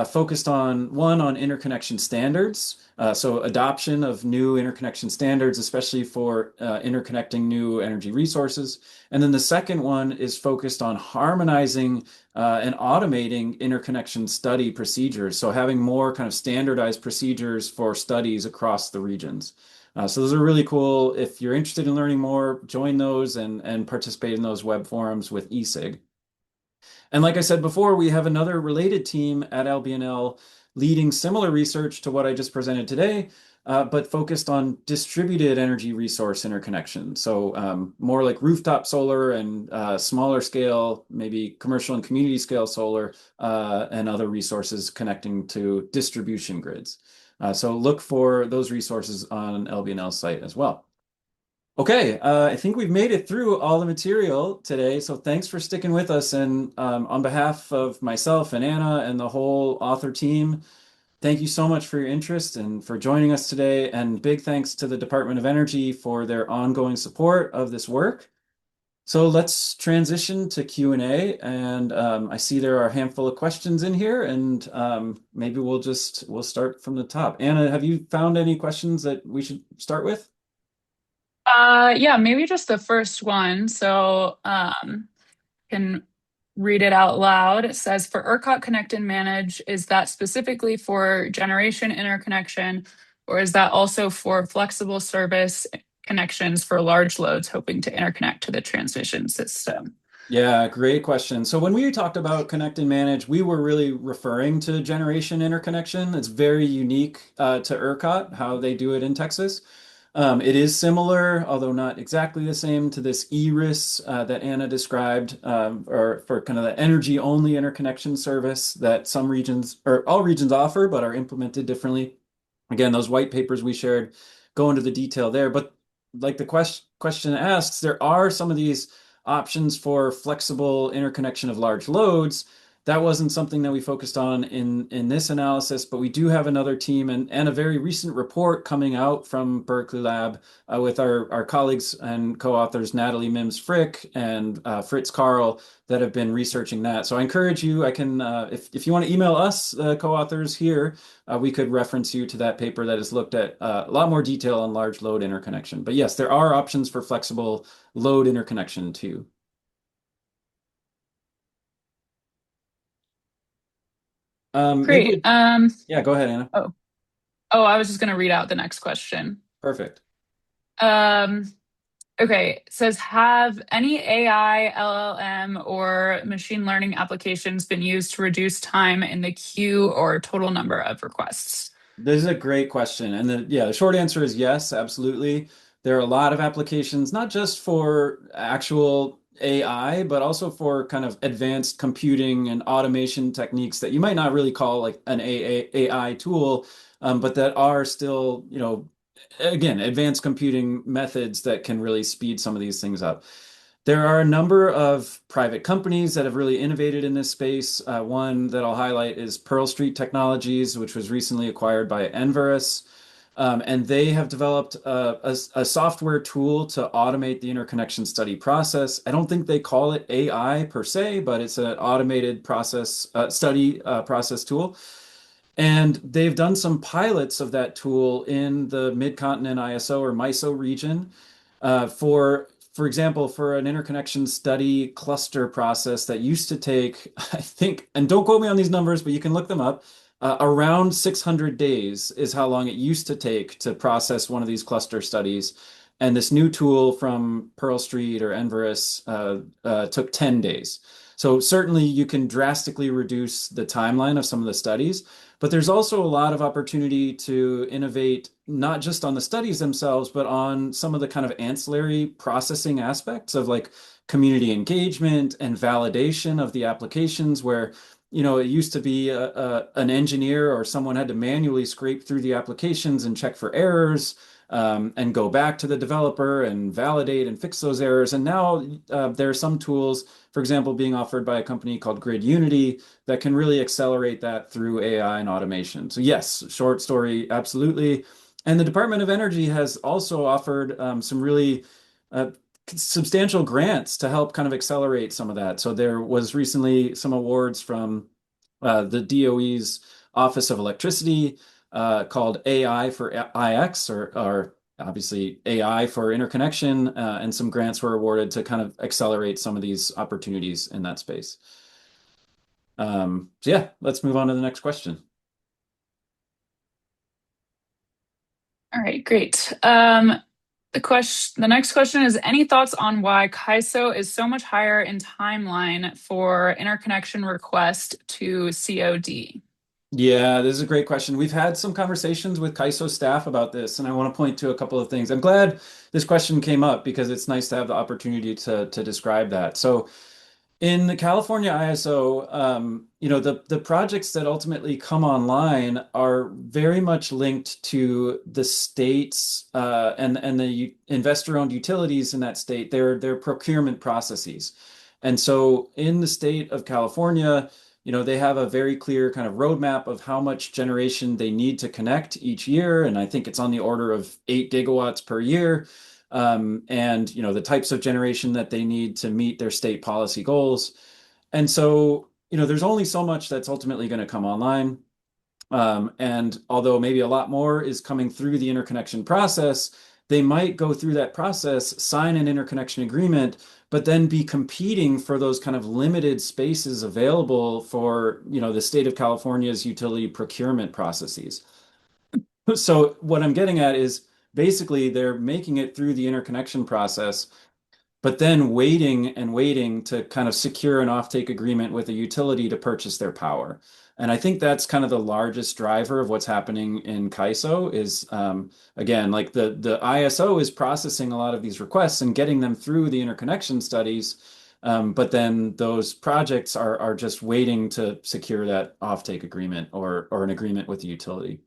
focused on one on interconnection standards. So adoption of new interconnection standards, especially for interconnecting new energy resources. And then the second one is focused on harmonizing and automating interconnection study procedures. So having more kind of standardized procedures for studies across the regions. So those are really cool. If you're interested in learning more, join those and participate in those web forums with eSig. And like I said before, we have another related team at LBNL leading similar research to what I just presented today, but focused on distributed energy resource interconnection. So more like rooftop solar and smaller scale, maybe commercial and community scale solar and other resources connecting to distribution grids. So look for those resources on LBNL's site as well. Okay, I think we've made it through all the material today, so thanks for sticking with us. And on behalf of myself and Anna and the whole author team, thank you so much for your interest and for joining us today. And big thanks to the Department of Energy for their ongoing support of this work. So let's transition to Q&A, and I see there are a handful of questions in here, and maybe we'll start from the top. Anna, have you found any questions that we should start with? Yeah, maybe just the first one. So, can read it out loud. It says for ERCOT Connect and Manage, is that specifically for generation interconnection, or is that also for flexible service connections for large loads hoping to interconnect to the transmission system? Yeah, great question. So when we talked about connect and manage, we were really referring to generation interconnection. It's very unique to ERCOT, how they do it in Texas. It is similar, although not exactly the same, to this ERIS that Anna described, or for kind of the energy-only interconnection service that some regions, or all regions offer, but are implemented differently. Again, those white papers we shared go into the detail there. But like the question asks, there are some of these options for flexible interconnection of large loads. That wasn't something that we focused on in this analysis, but we do have another team and a very recent report coming out from Berkeley Lab with our colleagues and co-authors Natalie Mims-Frick and Fritz Karl that have been researching that. So I encourage you, I can, if you want to email us, co-authors here, we could reference you to that paper that has looked at a lot more detail on large load interconnection. But yes, there are options for flexible load interconnection too. Great. Yeah, go ahead, Anna. Oh, oh, I was just going to read out the next question. Perfect. Um, okay, it says, have any AI, LLM, or machine learning applications been used to reduce time in the queue or total number of requests? This is a great question. And the short answer is yes, absolutely. There are a lot of applications, not just for actual AI, but also for kind of advanced computing and automation techniques that you might not really call like an AI tool, but that are still, again, advanced computing methods that can really speed some of these things up. There are a number of private companies that have really innovated in this space. One that I'll highlight is Pearl Street Technologies, which was recently acquired by Enverus. And they have developed a software tool to automate the interconnection study process. I don't think they call it AI per se, but it's an automated study process tool. And they've done some pilots of that tool in the Mid-Continent ISO or MISO region for example, for an interconnection study cluster process that used to take, I think, and don't quote me on these numbers, but you can look them up, around 600 days is how long it used to take to process one of these cluster studies. And this new tool from Pearl Street or Enverus took 10 days. So certainly you can drastically reduce the timeline of some of the studies, but there's also a lot of opportunity to innovate, not just on the studies themselves, but on some of the kind of ancillary processing aspects of like community engagement and validation of the applications where, it used to be an engineer or someone had to manually scrape through the applications and check for errors and go back to the developer and validate and fix those errors. And now there are some tools, for example, being offered by a company called Grid Unity that can really accelerate that through AI and automation. So yes, short story, absolutely. And the Department of Energy has also offered some really substantial grants to help kind of accelerate some of that. So there was recently some awards from the DOE's Office of Electricity, called AI for IX, or obviously AI for interconnection, and some grants were awarded to kind of accelerate some of these opportunities in that space. So yeah, let's move on to the next question. All right, great. The next question is, any thoughts on why CAISO is so much higher in timeline for interconnection request to COD? Yeah, this is a great question. We've had some conversations with KAISO staff about this, and I want to point to a couple of things. I'm glad this question came up because it's nice to have the opportunity to describe that. So, in the California ISO, the projects that ultimately come online are very much linked to the states and the investor-owned utilities in that state, their procurement processes. And so in the state of California, they have a very clear kind of roadmap of how much generation they need to connect each year. And I think it's on the order of 8 gigawatts per year. And the types of generation that they need to meet their state policy goals. And so, there's only so much that's ultimately going to come online. And although maybe a lot more is coming through the interconnection process, they might go through that process, sign an interconnection agreement, but then be competing for those kind of limited spaces available for, the state of California's utility procurement processes. So what I'm getting at is basically they're making it through the interconnection process, but then waiting and waiting to kind of secure an offtake agreement with a utility to purchase their power. And I think that's kind of the largest driver of what's happening in CAISO is, again, like the ISO is processing a lot of these requests and getting them through the interconnection studies. But then those projects are just waiting to secure that offtake agreement or an agreement with the utility.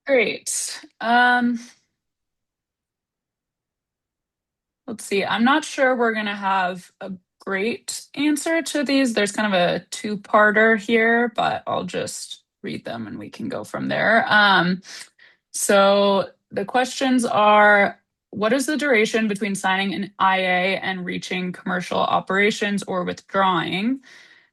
Great. Let's see. I'm not sure we're going to have a great answer to these. There's kind of a two-parter here, but I'll just read them and we can go from there. So the questions are, what is the duration between signing an IA and reaching commercial operations or withdrawing?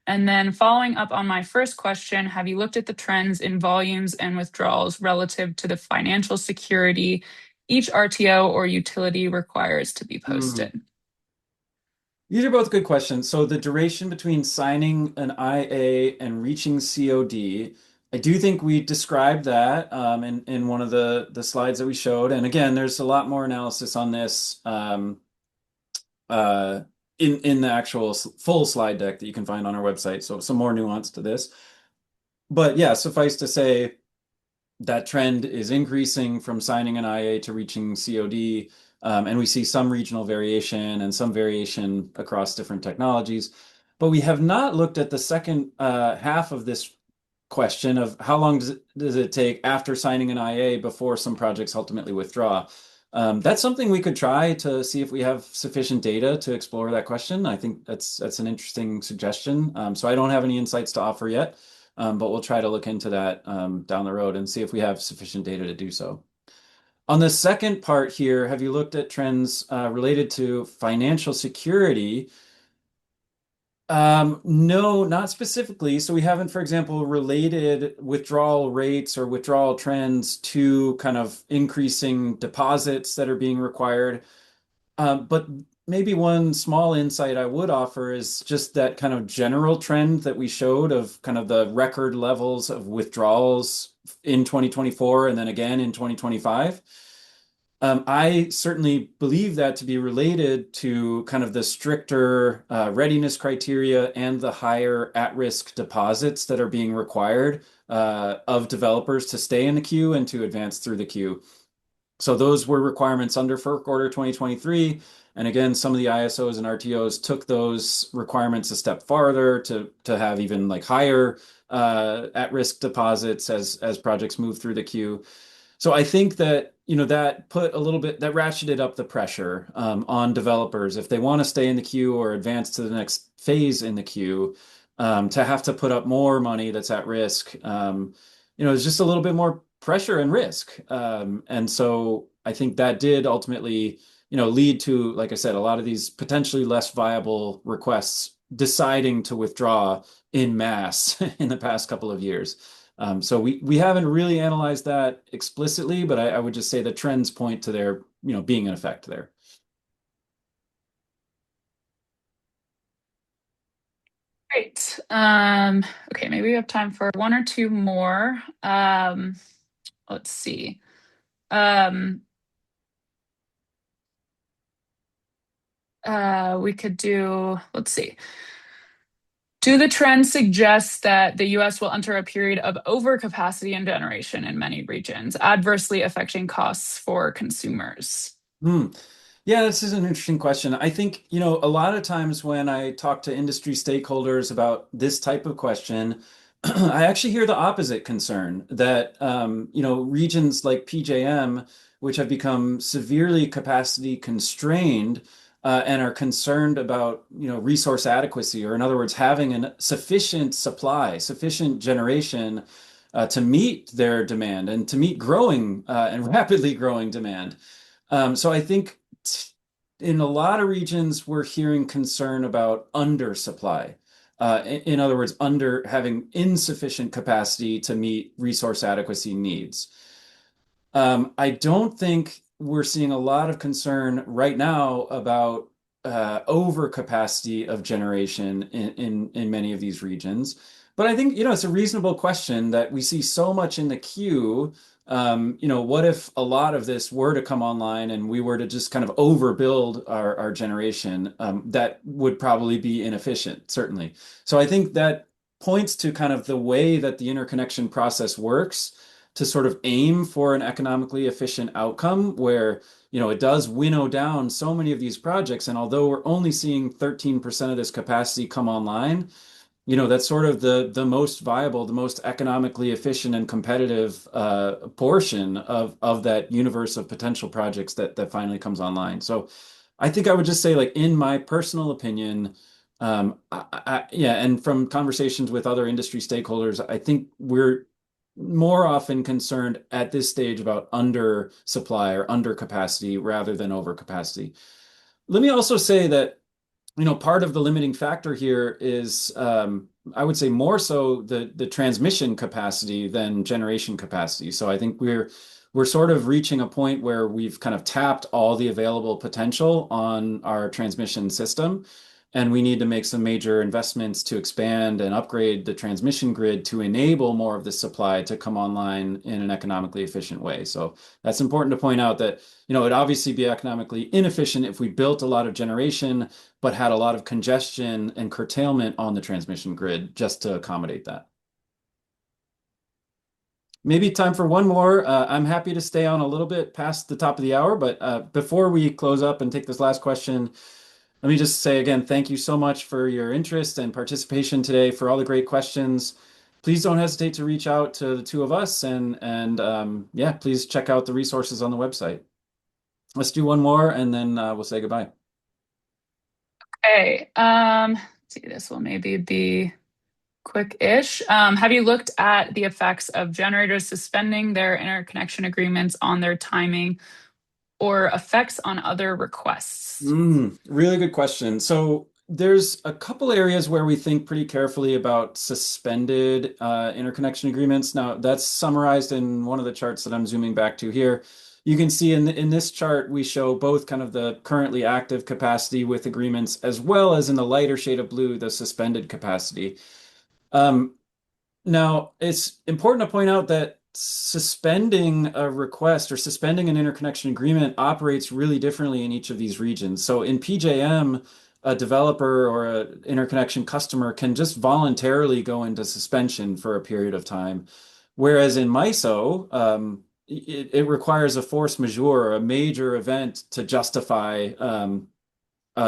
And then following up on my first question, have you looked at the trends in volumes and withdrawals relative to the financial security each RTO or utility requires to be Hmm. posted? These are both good questions. So the duration between signing an IA and reaching COD, I do think we described that in one of the slides that we showed. And again, there's a lot more analysis on this uh, in the actual full slide deck that you can find on our website. So some more nuance to this. But yeah, suffice to say, that trend is increasing from signing an IA to reaching COD. And we see some regional variation and some variation across different technologies. But we have not looked at the second half of this question of how long does it take after signing an IA before some projects ultimately withdraw. That's something we could try to see if we have sufficient data to explore that question. I think that's an interesting suggestion. So I don't have any insights to offer yet. But we'll try to look into that down the road and see if we have sufficient data to do so. On the second part here, have you looked at trends related to financial security? No, not specifically. So we haven't, for example, related withdrawal rates or withdrawal trends to kind of increasing deposits that are being required. But maybe one small insight I would offer is just that kind of general trend that we showed of kind of the record levels of withdrawals in 2024 and then again in 2025. I certainly believe that to be related to kind of the stricter readiness criteria and the higher at-risk deposits that are being required of developers to stay in the queue and to advance through the queue. So those were requirements under FERC Order 2023. And again, some of the ISOs and RTOs took those requirements a step farther to have even like higher at-risk deposits as projects move through the queue. So I think that that put a little bit that ratcheted up the pressure on developers if they want to stay in the queue or advance to the next phase in the queue to have to put up more money that's at risk. It's just a little bit more pressure and risk. And so I think that did ultimately lead to, like I said, a lot of these potentially less viable requests deciding to withdraw in mass in the past couple of years. So we haven't really analyzed that explicitly, but I would just say the trends point to there, being an effect there. Great. Okay, maybe we have time for one or two more. Let's see. Um, we could do, let's see. Do the trends suggest that the US will enter a period of overcapacity in generation in many regions, adversely affecting costs for consumers? Hmm. Yeah, this is an interesting question. I think, a lot of times when I talk to industry stakeholders about this type of question, I actually hear the opposite concern that, regions like PJM, which have become severely capacity constrained, and are concerned about, resource adequacy, or in other words, having a sufficient supply, sufficient generation, to meet their demand and to meet growing, and rapidly growing demand. So I think in a lot of regions, we're hearing concern about undersupply. In other words, under having insufficient capacity to meet resource adequacy needs. I don't think we're seeing a lot of concern right now about overcapacity of generation in many of these regions. But I think, it's a reasonable question that we see so much in the queue. What if a lot of this were to come online and we were to just kind of overbuild our generation? That would probably be inefficient, certainly. So I think that points to kind of the way that the interconnection process works to sort of aim for an economically efficient outcome where, it does winnow down so many of these projects. And although we're only seeing 13% of this capacity come online, that's sort of the most viable, the most economically efficient and competitive portion of that universe of potential projects that finally comes online. So I think I would just say, like, in my personal opinion, yeah, and from conversations with other industry stakeholders, I think we're more often concerned at this stage about undersupply or undercapacity rather than overcapacity. Let me also say that, part of the limiting factor here is, I would say more so the transmission capacity than generation capacity. So I think we're sort of reaching a point where we've kind of tapped all the available potential on our transmission system. And we need to make some major investments to expand and upgrade the transmission grid to enable more of the supply to come online in an economically efficient way. So that's important to point out that, it'd obviously be economically inefficient if we built a lot of generation, but had a lot of congestion and curtailment on the transmission grid just to accommodate that. Maybe time for one more. I'm happy to stay on a little bit past the top of the hour, but before we close up and take this last question, let me just say again, thank you so much for your interest and participation today, for all the great questions. Please don't hesitate to reach out to the two of us, and yeah, please check out the resources on the website. Let's do one more, and then we'll say goodbye. Okay. Let's see, this will maybe be quick-ish. Have you looked at the effects of generators suspending their interconnection agreements on their timing or effects on other requests? Really good question. So there's a couple areas where we think pretty carefully about suspended interconnection agreements. Now, that's summarized in one of the charts that I'm zooming back to here. You can see in this chart, we show both kind of the currently active capacity with agreements, as well as in the lighter shade of blue, the suspended capacity. Um, Now, it's important to point out that suspending a request or suspending an interconnection agreement operates really differently in each of these regions. So in PJM, a developer or an interconnection customer can just voluntarily go into suspension for a period of time. Whereas in MISO, it requires a force majeure, a major event to justify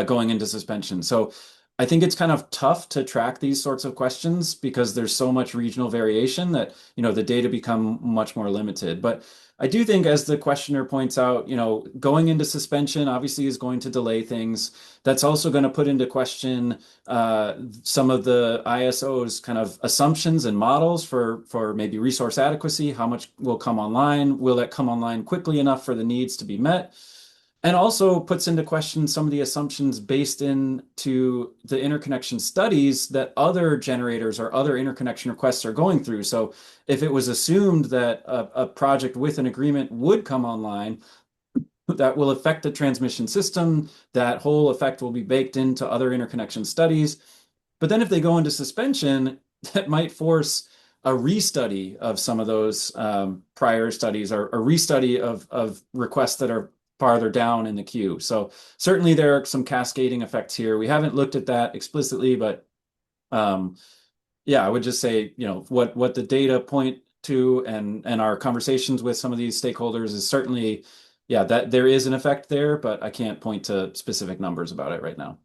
going into suspension. So I think it's kind of tough to track these sorts of questions because there's so much regional variation that, the data become much more limited. But I do think, as the questioner points out, going into suspension obviously is going to delay things. That's also going to put into question some of the ISO's kind of assumptions and models for maybe resource adequacy. How much will come online? Will it come online quickly enough for the needs to be met? And also puts into question some of the assumptions based into the interconnection studies that other generators or other interconnection requests are going through. So if it was assumed that a project with an agreement would come online, that will affect the transmission system, that whole effect will be baked into other interconnection studies. But then if they go into suspension, that might force a restudy of some of those prior studies or a restudy of requests that are farther down in the queue. So certainly there are some cascading effects here. We haven't looked at that explicitly, but um, yeah, I would just say, what the data point to and our conversations with some of these stakeholders is certainly, yeah, that there is an effect there, but I can't point to specific numbers about it right now.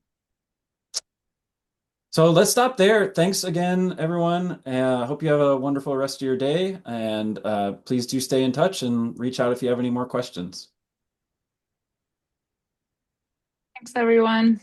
So let's stop there. Thanks again, everyone. Hope you have a wonderful rest of your day. And please do stay in touch and reach out if you have any more questions. Thanks, everyone.